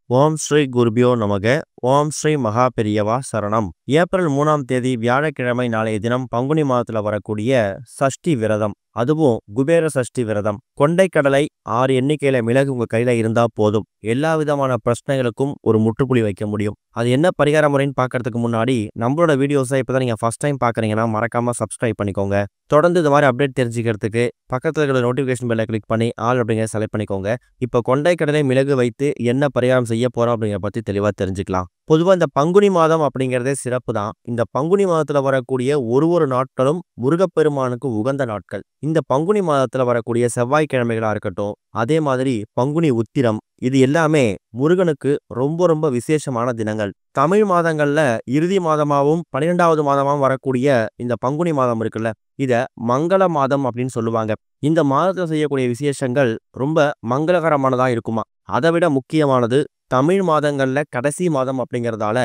ஓம் ஸ்ரீ குருபியோ நமக. ஓம் ஸ்ரீ மகா பெரியவா சரணம். ஏப்ரல் 3ஆம் தேதி வியாழக்கிழமை நாளைய தினம் பங்குனி மாதத்துல வரக்கூடிய சஷ்டி விரதம், அதுவும் குபேர சஷ்டி விரதம். கொண்டைக்கடலை 6 எண்ணிக்கையில மிளகு உங்க கையில இருந்தா போதும், எல்லா விதமான பிரச்சனைகளுக்கும் ஒரு முற்றுப்புள்ளி வைக்க முடியும். அது என்ன பரிகார முறைன்னு பார்க்கறதுக்கு முன்னாடி நம்மளோட வீடியோஸை இப்பதான் நீங்க ஃபர்ஸ்ட் டைம் பார்க்கறீங்கன்னா மறக்காம சப்ஸ்கிரைப் பண்ணிக்கோங்க. தொடர்ந்து இது மாதிரி அப்டேட் தெரிஞ்சுக்கிறதுக்கு பக்கத்துல இருக்கிற நோட்டிஃபிகேஷன் பெல்லை கிளிக் பண்ணி ஆல் அப்படிங்கிற செலக்ட் பண்ணிக்கோங்க. இப்போ கொண்டைக்கடலை மிளகு வைத்து என்ன பரிகாரம் செய்ய போறோம் அப்படிங்கிற பத்தி தெளிவா தெரிஞ்சுக்கலாம். பொதுவா இந்த பங்குனி மாதம் அப்படிங்கிறதே சிறப்பு தான். இந்த பங்குனி மாதத்துல வரக்கூடிய ஒரு நாட்களும் முருகப்பெருமானுக்கு உகந்த நாட்கள். இந்த பங்குனி மாதத்துல வரக்கூடிய செவ்வாய்க்கிழமைகளா இருக்கட்டும், அதே மாதிரி பங்குனி உத்திரம், இது எல்லாமே முருகனுக்கு ரொம்ப விசேஷமான தினங்கள். தமிழ் மாதங்கள்ல இறுதி மாதமாகவும் 12வது மாதமாகவும் வரக்கூடிய இந்த பங்குனி மாதம் இருக்குல்ல, இத மங்கள மாதம் அப்படின்னு சொல்லுவாங்க. இந்த மாதத்துல செய்யக்கூடிய விசேஷங்கள் ரொம்ப மங்களகரமானதா இருக்குமா. அதை விட முக்கியமானது, தமிழ் மாதங்கள்ல கடைசி மாதம் அப்படிங்கிறதால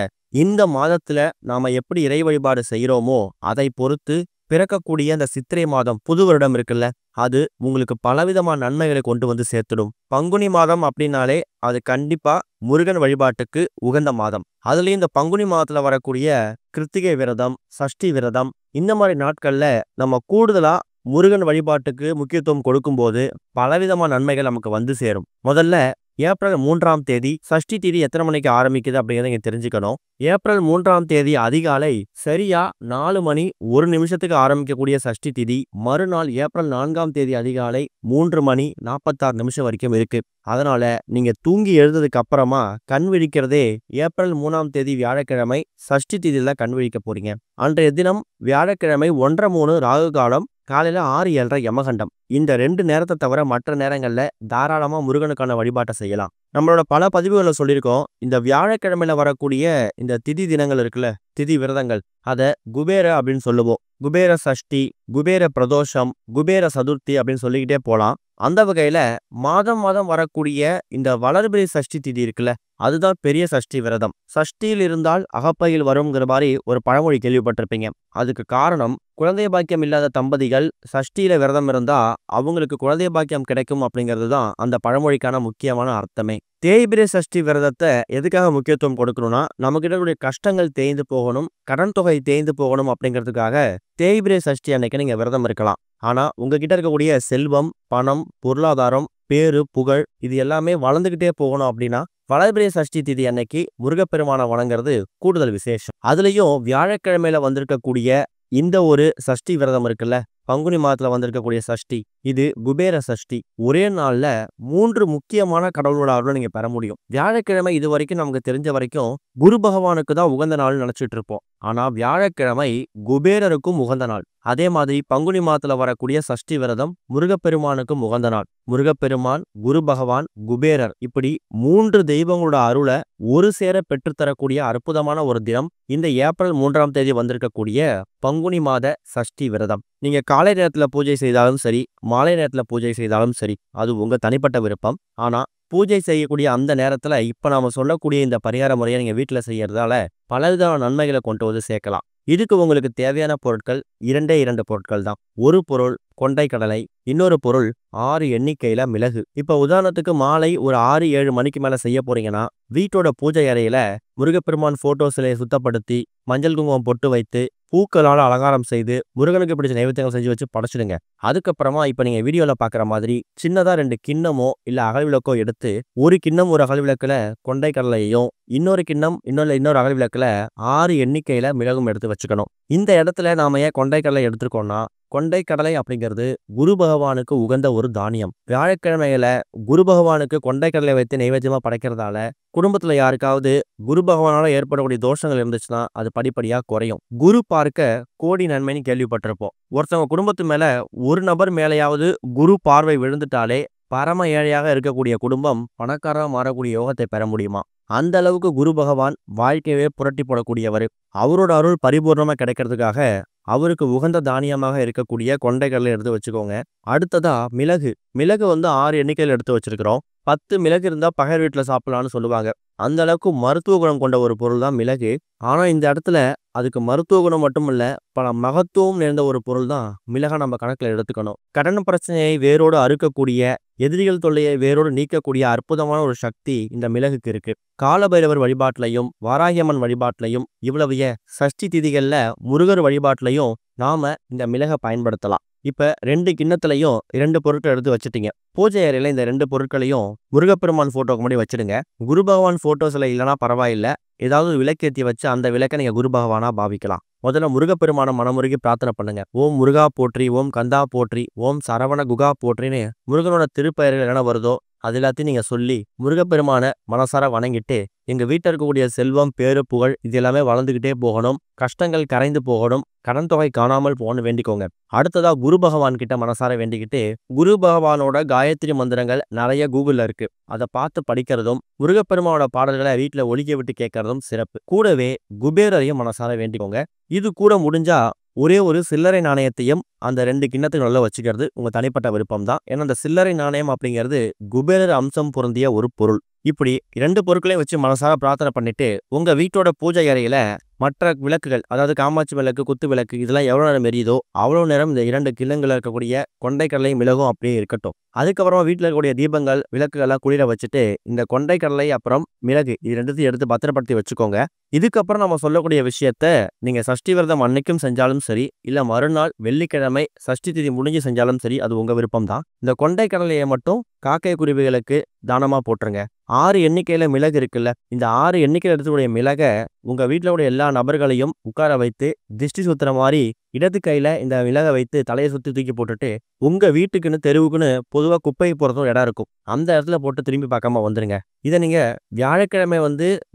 இந்த மாதத்துல நாம எப்படி இறை வழிபாடு செய்யறோமோ அதை பொறுத்து பிறக்கக்கூடிய அந்த சித்திரை மாதம் புது வருடம் இருக்குல்ல, அது உங்களுக்கு பலவிதமான நன்மைகளை கொண்டு வந்து சேர்த்துடும். பங்குனி மாதம் அப்படின்னாலே அது கண்டிப்பா முருகன் வழிபாட்டுக்கு உகந்த மாதம். அதுலயும் இந்த பங்குனி மாதத்துல வரக்கூடிய கிருத்திகை விரதம், சஷ்டி விரதம், இந்த மாதிரி நாட்கள்ல நம்ம கூடுதலா முருகன் வழிபாட்டுக்கு முக்கியத்துவம் கொடுக்கும்போது பலவிதமான நன்மைகள் நமக்கு வந்து சேரும். முதல்ல ஏப்ரல் 3ஆம் தேதி சஷ்டி திதி எத்தனை மணிக்கு ஆரம்பிக்குது அப்படிங்கிறத நீங்க தெரிஞ்சுக்கணும். ஏப்ரல் 3ஆம் தேதி அதிகாலை சரியா 4 மணி 1 நிமிஷத்துக்கு ஆரம்பிக்கக்கூடிய சஷ்டி திதி மறுநாள் ஏப்ரல் 4ஆம் தேதி அதிகாலை 3 மணி 46 நிமிஷம் வரைக்கும் இருக்கு. அதனால நீங்க தூங்கி எழுந்ததுக்கு அப்புறமா கண் விழிக்கிறதே ஏப்ரல் 3ஆம் தேதி வியாழக்கிழமை சஷ்டி திதியில கண் விழிக்க போறீங்க. அன்றைய தினம் வியாழக்கிழமை 1:30 ராகு காலம், காலையில 6:07 யமகண்டம். இந்த 2 நேரத்தை தவிர மற்ற நேரங்கள்ல தாராளமா முருகனுக்கான வழிபாட்டை செய்யலாம். நம்மளோட பல பதிவுகளை சொல்லியிருக்கோம். இந்த வியாழக்கிழமையில வரக்கூடிய இந்த திதி தினங்கள் இருக்குல்ல, திதி விரதங்கள், அதை குபேர அப்படின்னு சொல்லுவோம். குபேர சஷ்டி, குபேர பிரதோஷம், குபேர சதுர்த்தி அப்படின்னு சொல்லிக்கிட்டே போலாம். அந்த வகையில மாதம் வரக்கூடிய இந்த வளர்பிறை சஷ்டி திதி இருக்குல்ல, அதுதான் பெரிய சஷ்டி விரதம். சஷ்டியில் இருந்தால் அகப்பையில் வருங்கிற மாதிரி ஒரு பழமொழி கேள்விப்பட்டிருப்பீங்க. அதுக்கு காரணம், குழந்தை பாக்கியம் இல்லாத தம்பதிகள் சஷ்டியில விரதம் இருந்தா அவங்களுக்கு குழந்தை பாக்கியம் கிடைக்கும் அப்படிங்கிறது தான் அந்த பழமொழிக்கான முக்கியமான அர்த்தமே. தேய்பிரை சஷ்டி விரதத்தை எதுக்காக முக்கியத்துவம் கொடுக்கணும்னா, நமக்கு இருக்கக்கூடிய கஷ்டங்கள் தேய்ந்து போகணும், கடன் தொகை தேய்ந்து போகணும் அப்படிங்கிறதுக்காக தேய்பிரை சஷ்டி அன்னைக்கு நீங்க விரதம் இருக்கலாம். ஆனா உங்ககிட்ட இருக்கக்கூடிய செல்வம், பணம், பொருளாதாரம், பேரு, புகழ், இது எல்லாமே வளர்ந்துகிட்டே போகணும் அப்படின்னா வளர்பிறை சஷ்டி திதி அன்னைக்கு முருகப்பெருமான வணங்குறது கூடுதல் விசேஷம். அதுலயும் வியாழக்கிழமையில வந்திருக்கக்கூடிய இந்த ஒரு சஷ்டி விரதம் இருக்குல்ல, பங்குனி மாதத்துல வந்திருக்கக்கூடிய சஷ்டி, இது குபேர சஷ்டி. ஒரே நாள்ல 3 முக்கியமான கடவுளோட அருளை நீங்க பெற முடியும். வியாழக்கிழமை இது வரைக்கும் நமக்கு தெரிஞ்ச வரைக்கும் குரு பகவானுக்கு தான் உகந்த நாள் நினைச்சிட்டு இருப்போம். ஆனா வியாழக்கிழமை குபேரருக்கும் உகந்த நாள். அதே மாதிரி பங்குனி மாதத்துல வரக்கூடிய சஷ்டி விரதம் முருகப்பெருமானுக்கும் உகந்த நாள். முருகப்பெருமான், குரு பகவான், குபேரர், இப்படி 3 தெய்வங்களோட அருளை ஒரு சேர பெற்றுத்தரக்கூடிய அற்புதமான ஒரு தினம் இந்த ஏப்ரல் 3ஆம் தேதி வந்திருக்கக்கூடிய பங்குனி மாத சஷ்டி விரதம். நீங்க காலை நேரத்துல பூஜை செய்தாலும் சரி, மாலை நேரத்துல பூஜை செய்தாலும் சரி, அது உங்க தனிப்பட்ட விருப்பம். ஆனா பூஜை செய்யக்கூடிய அந்த நேரத்துல இப்ப நாம சொல்லக்கூடிய இந்த பரிகார முறையை நீங்க வீட்டுல செய்யறதால பலவிதமான நன்மைகளை கொண்டு வந்து சேர்க்கலாம். இதுக்கு உங்களுக்கு தேவையான பொருட்கள் 2 பொருட்கள் தான். ஒரு பொருள் கொண்டைக்கடலை, இன்னொரு பொருள் 6 எண்ணிக்கையில மிளகு. இப்ப உதாரணத்துக்கு மாலை ஒரு 6-7 மணிக்கு மேல செய்ய போறீங்கன்னா, வீட்டோட பூஜை அறையில முருகப்பெருமான் போட்டோ சிலையை சுத்தப்படுத்தி மஞ்சள் குங்குமம் பொட்டு வைத்து பூக்களால் அலங்காரம் செய்து முருகனுக்கு பிடிச்ச நைவேத்தியங்கள் செஞ்சு வச்சு படைச்சிடுங்க. அதுக்கப்புறமா இப்ப நீங்க வீடியோல பாக்குற மாதிரி சின்னதா 2 கிண்ணமோ இல்ல அகல் விளக்கோ எடுத்து, ஒரு கிண்ணம் ஒரு அகல் விளக்குல கொண்டைக்கடலையும், இன்னொரு கிண்ணம் இன்னொரு அகல் விளக்குல 6 எண்ணிக்கையில மிளகும் எடுத்து வச்சுக்கணும். இந்த இடத்துல நாம ஏன் கொண்டைக்கடலை எடுத்துருக்கோம்னா, கொண்டைக்கடலை அப்படிங்கிறது குரு பகவானுக்கு உகந்த ஒரு தானியம். வியாழக்கிழமையில குரு பகவானுக்கு கொண்டைக்கடலை வைத்து நைவேத்தியமா படைக்கிறதால குடும்பத்துல யாருக்காவது குரு பகவானால ஏற்படக்கூடிய தோஷங்கள் இருந்துச்சுன்னா அது படிப்படியா குறையும். குரு பார்க்க கோடி நன்மைன்னு கேள்விப்பட்டிருப்போம். ஒருத்தவங்க குடும்பத்து மேல ஒரு நபர் மேலேயாவது குரு பார்வை விழுந்துட்டாலே பரம ஏழையாக இருக்கக்கூடிய குடும்பம் பணக்காரா மாறக்கூடிய யோகத்தை பெற முடியுமா. அந்த அளவுக்கு குரு பகவான் வாழ்க்கையவே புரட்டி போடக்கூடியவர். அவரோட அருள் பரிபூர்ணமா கிடைக்கிறதுக்காக அவருக்கு உகந்த தானியமாக இருக்கக்கூடிய கொண்டைக்கடலை எடுத்து வச்சுக்கோங்க. அடுத்ததா மிளகு. மிளகு 6 எண்ணிக்கையில் எடுத்து வச்சிருக்கிறோம். 10 மிளகு இருந்தா பகல் வீட்டுல சாப்பிடலாம்னு சொல்லுவாங்க. அந்த அளவுக்கு மருத்துவ குணம் கொண்ட ஒரு பொருள் தான் மிளகு. ஆனா இந்த இடத்துல அதுக்கு மருத்துவ குணம் மட்டும் இல்ல, பல மகத்துவம் நிறைந்த ஒரு பொருள் தான் மிளகா நம்ம கணக்குல எடுத்துக்கணும். கடன் பிரச்சனையை வேரோடு அறுக்கக்கூடிய எதிரிகள் தொல்லையை வேரோடு நீக்கக்கூடிய அற்புதமான ஒரு சக்தி இந்த மிளகுக்கு இருக்கு. காலபைரவர் வழிபாட்டிலையும் வாராகியம்மன் வழிபாட்டிலையும் இவ்வளவு சஷ்டி திதிகள்ல முருகர் வழிபாட்டிலையும் நாம இந்த மிளகை பயன்படுத்தலாம். இப்ப 2 கிண்ணத்துலயும் 2 பொருட்கள் எடுத்து வச்சுட்டீங்க. பூஜை அறையில இந்த 2 பொருட்களையும் முருகப்பெருமான் போட்டோக்கு முன்னாடி வச்சிடுங்க. குரு பகவான் போட்டோஸ்ல இல்லைன்னா பரவாயில்ல, ஏதாவது ஒரு விளக்கேத்தி வச்சு அந்த விளக்கை நீங்க குரு பகவானா பாவிக்கலாம். முதல்ல முருகப்பெருமான மனமுருகி பிரார்த்தனை பண்ணுங்க. ஓம் முருகா போற்றி, ஓம் கந்தா போற்றி, ஓம் சரவண குகா போற்றின்னு முருகனோட திருப்பெயர்கள் என்ன வருதோ அது எல்லாத்தையும் நீங்க சொல்லி முருகப்பெருமான மனசார வணங்கிட்டு, எங்க வீட்டில் இருக்கக்கூடிய செல்வம், பேரு, புகழ் இது எல்லாமே வளர்ந்துகிட்டே போகணும், கஷ்டங்கள் கரைந்து போகணும், கடன் தொகை காணாமல் போகணும்னு வேண்டிக்கோங்க. அடுத்ததா குரு பகவான் கிட்ட மனசார வேண்டிக்கிட்டு, குரு பகவானோட காயத்ரி மந்திரங்கள் நிறைய கூகுள்ல இருக்கு, அதை பார்த்து படிக்கிறதும் முருகப்பெருமானோட பாடல்களை வீட்டுல ஒலிக்க விட்டு கேட்கறதும் சிறப்பு. கூடவே குபேரரையும் மனசார வேண்டிக்கோங்க. இது கூட முடிஞ்சா ஒரே ஒரு சில்லறை நாணயத்தையும் அந்த 2 கிண்ணத்துக்கு நல்லா வச்சுக்கிறது உங்க தனிப்பட்ட விருப்பம் தான். ஏன்னா அந்த சில்லறை நாணயம் அப்படிங்கிறது குபேரர் அம்சம் பொருந்திய ஒரு பொருள். இப்படி 2 பொருட்களையும் வச்சு மனசார பிரார்த்தனை பண்ணிட்டு உங்க வீட்டோட பூஜை அறையில மற்ற விளக்குகள், அதாவது காமாட்சி விளக்கு, குத்து விளக்கு இதெல்லாம் எவ்வளவு நேரம் எரியுதோ அவ்வளவு நேரம் இந்த 2 கிண்ணங்கள்ல இருக்கக்கூடிய கொண்டைக்கடலை மிளகும் அப்படியே இருக்கட்டும். அதுக்கப்புறமா வீட்டில் இருக்கக்கூடிய தீபங்கள், விளக்குகள்லாம் குளிர வச்சுட்டு இந்த கொண்டைக்கடலை அப்புறம் மிளகு இது 2த்தையும் எடுத்து பத்திரப்படுத்தி வச்சுக்கோங்க. இதுக்கப்புறம் நம்ம சொல்லக்கூடிய விஷயத்த நீங்க சஷ்டி விரதம் அன்னைக்கும் செஞ்சாலும் சரி, இல்ல மறுநாள் வெள்ளிக்கிழமை சஷ்டி திதி முடிஞ்சு செஞ்சாலும் சரி, அது உங்க விருப்பம் தான். இந்த கொண்டைக்கடலையை மட்டும் காக்கை குருவிகளுக்கு தானமா போட்டுருங்க. 6 எண்ணிக்கையில மிளகு இருக்குல்ல, இந்த 6 எண்ணிக்கையில எடுத்துக்கூடிய மிளகை உங்க வீட்டில் உடைய எல்லா நபர்களையும் உட்கார வைத்து திஷ்டி சுத்துற மாதிரி இடது கையில இந்த மிளகை வைத்து தலையை சுத்தி தூக்கி போட்டுட்டு உங்க வீட்டுக்குன்னு தெருவுக்குன்னு பொதுவா குப்பை போறதும் இடம் இருக்கும், அந்த இடத்துல போட்டு திரும்பி பார்க்காம வந்துருங்க. இதை நீங்க வியாழக்கிழமை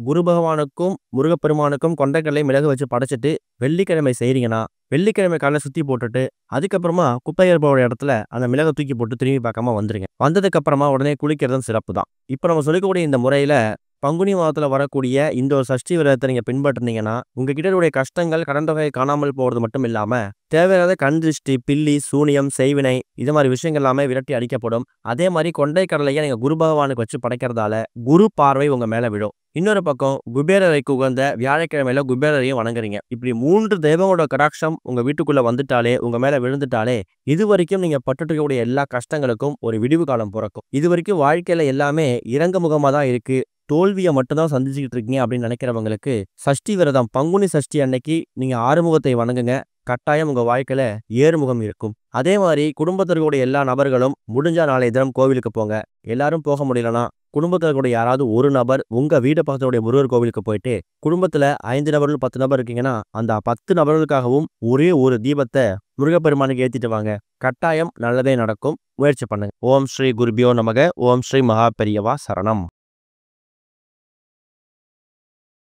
குரு பகவானுக்கும் முருகப்பெருமானுக்கும் கொண்டைக்கடலை மிளகு வச்சு படைச்சிட்டு வெள்ளிக்கிழமை செய்றீங்கன்னா வெள்ளிக்கிழமை காலைல சுத்தி போட்டுட்டு அதுக்கப்புறமா குப்பை ஏற்போட இடத்துல அந்த மிளகை தூக்கி போட்டு திரும்பி பார்க்காம வந்துருங்க. வந்ததுக்கு அப்புறமா உடனே குளிக்கிறதும் சிறப்பு தான். இப்ப நம்ம சொல்லிக்கூடிய இந்த முறையில பங்குனி மாதத்துல வரக்கூடிய இந்த ஒரு சஷ்டி விரதத்தை நீங்க பின்பற்றினீங்கன்னா உங்ககிட்ட இருக்கக்கூடிய கஷ்டங்கள், கடன் தொகை காணாமல் போறது மட்டும் இல்லாம தேவையில்லாத கண் திருஷ்டி, பில்லி, சூனியம், செய்வினை இது மாதிரி விஷயங்கள் எல்லாமே விரட்டி அடிக்கப்படும். அதே மாதிரி கொண்டை கடலையை நீங்க குரு பகவானுக்கு வச்சு படைக்கிறதால குரு பார்வை உங்க மேல விழும். இன்னொரு பக்கம் குபேரரைக்கு உகந்த வியாழக்கிழமையில குபேரரையும் வணங்குறீங்க. இப்படி 3 தெய்வங்களோட கடாட்சம் உங்க வீட்டுக்குள்ள வந்துட்டாலே, உங்க மேல விழுந்துட்டாலே, இது வரைக்கும் நீங்க பட்டுட்டு இருக்கக்கூடிய எல்லா கஷ்டங்களுக்கும் ஒரு விடிவு காலம் பிறக்கும். இது வரைக்கும் வாழ்க்கையில எல்லாமே இறங்க முகமா தான் இருக்கு, தோல்வியை மட்டும்தான் சந்திச்சுக்கிட்டு இருக்கீங்க அப்படின்னு நினைக்கிறவங்களுக்கு சஷ்டி விரதம் பங்குனி சஷ்டி அன்னைக்கு நீங்க ஆறுமுகத்தை வணங்குங்க. கட்டாயம் உங்க வாழ்க்கையில ஏறுமுகம் இருக்கும். அதே மாதிரி குடும்பத்திற்குடைய எல்லா நபர்களும் முடிஞ்சா நாளைய தினம் கோவிலுக்கு போங்க. எல்லாரும் போக முடியலன்னா குடும்பத்தில் கூட யாராவது ஒரு நபர் உங்க வீடு பக்கத்துடைய முருகர் கோவிலுக்கு போயிட்டு, குடும்பத்துல 5 நபர்கள் 10 நபர் இருக்கீங்கன்னா அந்த 10 நபர்களுக்காகவும் ஒரே ஒரு தீபத்தை முருகப்பெருமானுக்கு ஏத்திட்டு வாங்க. கட்டாயம் நல்லதே நடக்கும். முயற்சி பண்ணுங்க. ஓம் ஸ்ரீ குருபியோ நமக. ஓம் ஸ்ரீ மகா பெரியவா சரணம்.